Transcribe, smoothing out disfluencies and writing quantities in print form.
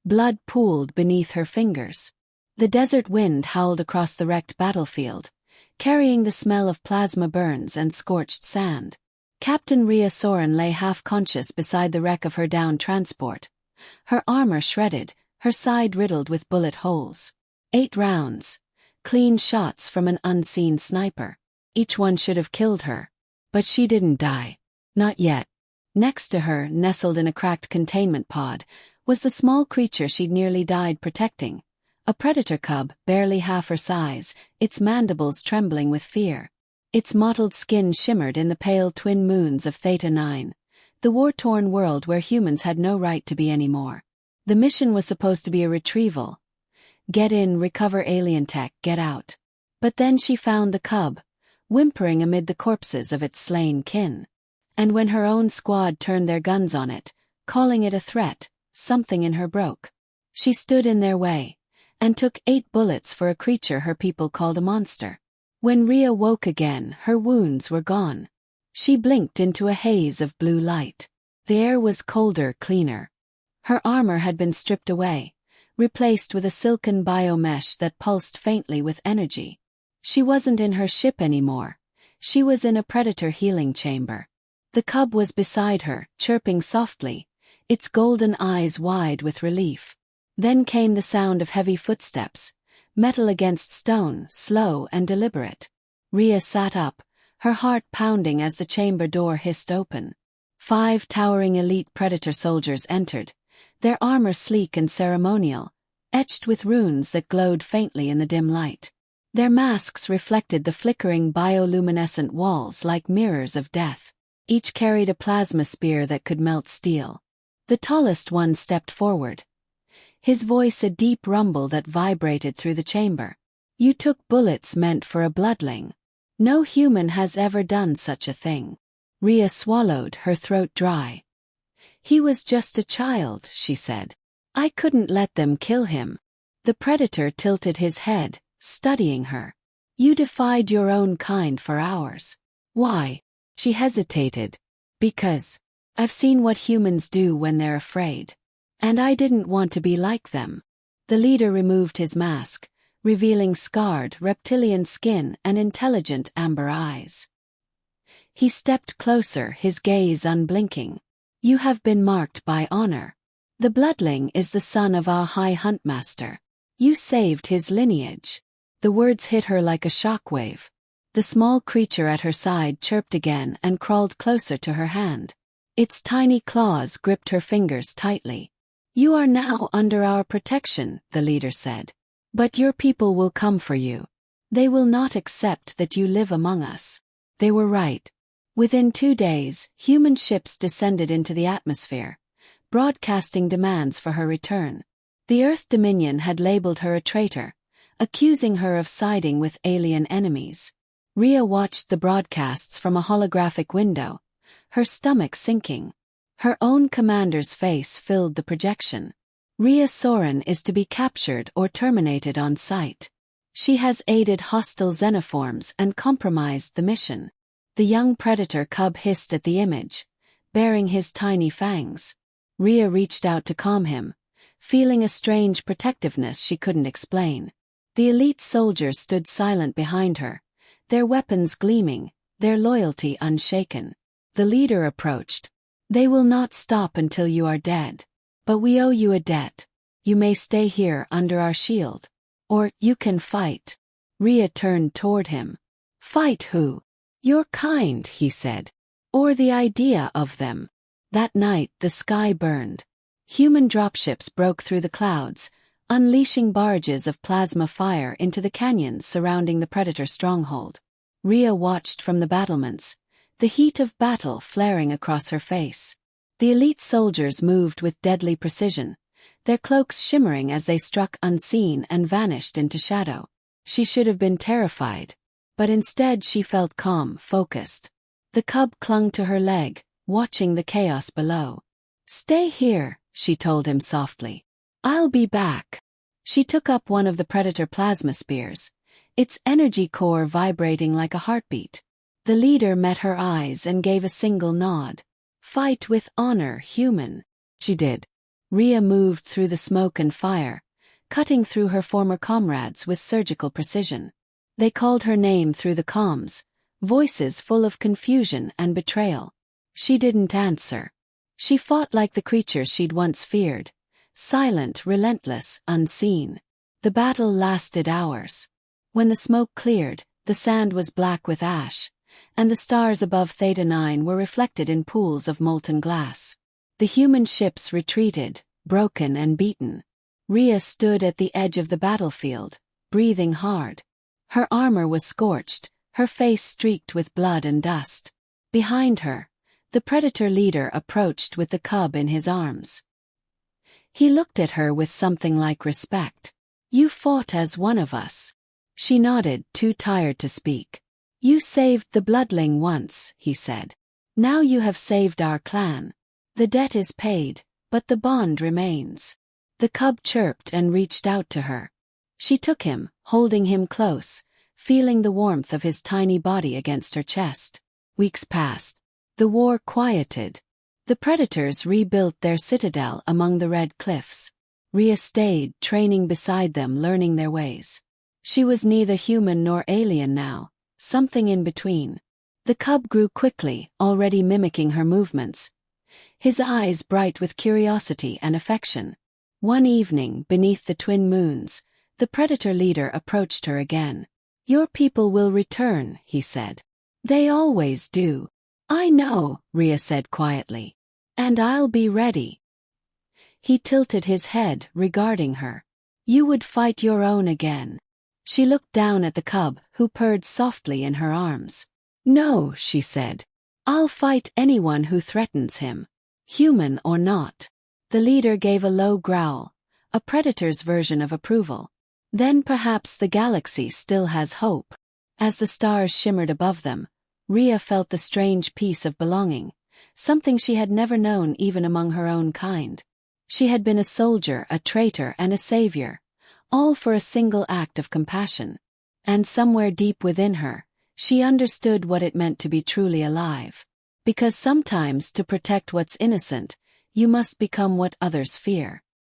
Blood pooled beneath her fingers. The desert wind howled across the wrecked battlefield, carrying the smell of plasma burns and scorched sand. Captain Rhea Soren lay half-conscious beside the wreck of her downed transport. Her armor shredded, her side riddled with bullet holes. 8 rounds. Clean shots from an unseen sniper. Each one should have killed her. But she didn't die. Not yet. Next to her, nestled in a cracked containment pod, was the small creature she'd nearly died protecting. A predator cub, barely half her size, its mandibles trembling with fear. Its mottled skin shimmered in the pale twin moons of Theta 9, the war-torn world where humans had no right to be anymore. The mission was supposed to be a retrieval. Get in, recover alien tech, get out. But then she found the cub, whimpering amid the corpses of its slain kin. And when her own squad turned their guns on it, calling it a threat, something in her broke. She stood in their way, and took 8 bullets for a creature her people called a monster. When Rhea woke again, her wounds were gone. She blinked into a haze of blue light. The air was colder, cleaner. Her armor had been stripped away, replaced with a silken biomesh that pulsed faintly with energy. She wasn't in her ship anymore. She was in a predator healing chamber. The cub was beside her, chirping softly, its golden eyes wide with relief. Then came the sound of heavy footsteps, metal against stone, slow and deliberate. Rhea sat up, her heart pounding as the chamber door hissed open. 5 towering elite predator soldiers entered, their armor sleek and ceremonial, etched with runes that glowed faintly in the dim light. Their masks reflected the flickering bioluminescent walls like mirrors of death. Each carried a plasma spear that could melt steel. The tallest one stepped forward, his voice a deep rumble that vibrated through the chamber. You took bullets meant for a bloodling. No human has ever done such a thing. Rhea swallowed, her throat dry. He was just a child, she said. I couldn't let them kill him. The predator tilted his head, studying her. You defied your own kind for hours. Why? She hesitated. Because I've seen what humans do when they're afraid. And I didn't want to be like them. The leader removed his mask, revealing scarred, reptilian skin and intelligent amber eyes. He stepped closer, his gaze unblinking. You have been marked by honor. The bloodling is the son of our High Huntmaster. You saved his lineage. The words hit her like a shockwave. The small creature at her side chirped again and crawled closer to her hand. Its tiny claws gripped her fingers tightly. You are now under our protection, the leader said. But your people will come for you. They will not accept that you live among us. They were right. Within 2 days, human ships descended into the atmosphere, broadcasting demands for her return. The Earth Dominion had labeled her a traitor, accusing her of siding with alien enemies. Rhea watched the broadcasts from a holographic window, her stomach sinking. Her own commander's face filled the projection. Rhea Soren is to be captured or terminated on sight. She has aided hostile xenoforms and compromised the mission. The young predator cub hissed at the image, baring his tiny fangs. Rhea reached out to calm him, feeling a strange protectiveness she couldn't explain. The elite soldiers stood silent behind her, their weapons gleaming, their loyalty unshaken. The leader approached. They will not stop until you are dead. But we owe you a debt. You may stay here under our shield. Or you can fight. Rhea turned toward him. Fight who? Your kind, he said. Or the idea of them. That night the sky burned. Human dropships broke through the clouds, unleashing barrages of plasma fire into the canyons surrounding the predator stronghold. Rhea watched from the battlements, the heat of battle flaring across her face. The elite soldiers moved with deadly precision, their cloaks shimmering as they struck unseen and vanished into shadow. She should have been terrified, but instead she felt calm, focused. The cub clung to her leg, watching the chaos below. Stay here, she told him softly. I'll be back. She took up one of the predator plasma spears, its energy core vibrating like a heartbeat. The leader met her eyes and gave a single nod. Fight with honor, human. She did. Rhea moved through the smoke and fire, cutting through her former comrades with surgical precision. They called her name through the comms, voices full of confusion and betrayal. She didn't answer. She fought like the creatures she'd once feared, silent, relentless, unseen. The battle lasted hours. When the smoke cleared, the sand was black with ash, and the stars above Theta 9 were reflected in pools of molten glass. The human ships retreated, broken and beaten. Rhea stood at the edge of the battlefield, breathing hard. Her armor was scorched, her face streaked with blood and dust. Behind her, the Predator leader approached with the cub in his arms. He looked at her with something like respect. "You fought as one of us." She nodded, too tired to speak. "You saved the Bloodling once," he said. "Now you have saved our clan. The debt is paid, but the bond remains." The cub chirped and reached out to her. She took him, holding him close, feeling the warmth of his tiny body against her chest. Weeks passed. The war quieted. The Predators rebuilt their citadel among the red cliffs. Rhea stayed, training beside them, learning their ways. She was neither human nor alien now, something in between. The cub grew quickly, already mimicking her movements, his eyes bright with curiosity and affection. One evening, beneath the twin moons, the Predator leader approached her again. "Your people will return," he said. "They always do." "I know," Rhea said quietly. "And I'll be ready." He tilted his head, regarding her. "You would fight your own again." She looked down at the cub, who purred softly in her arms. "No," she said. "I'll fight anyone who threatens him, human or not." The leader gave a low growl, a Predator's version of approval. "Then perhaps the galaxy still has hope." As the stars shimmered above them, Rhea felt the strange peace of belonging, something she had never known even among her own kind. She had been a soldier, a traitor, and a savior, all for a single act of compassion. And somewhere deep within her, she understood what it meant to be truly alive. Because sometimes to protect what's innocent, you must become what others fear.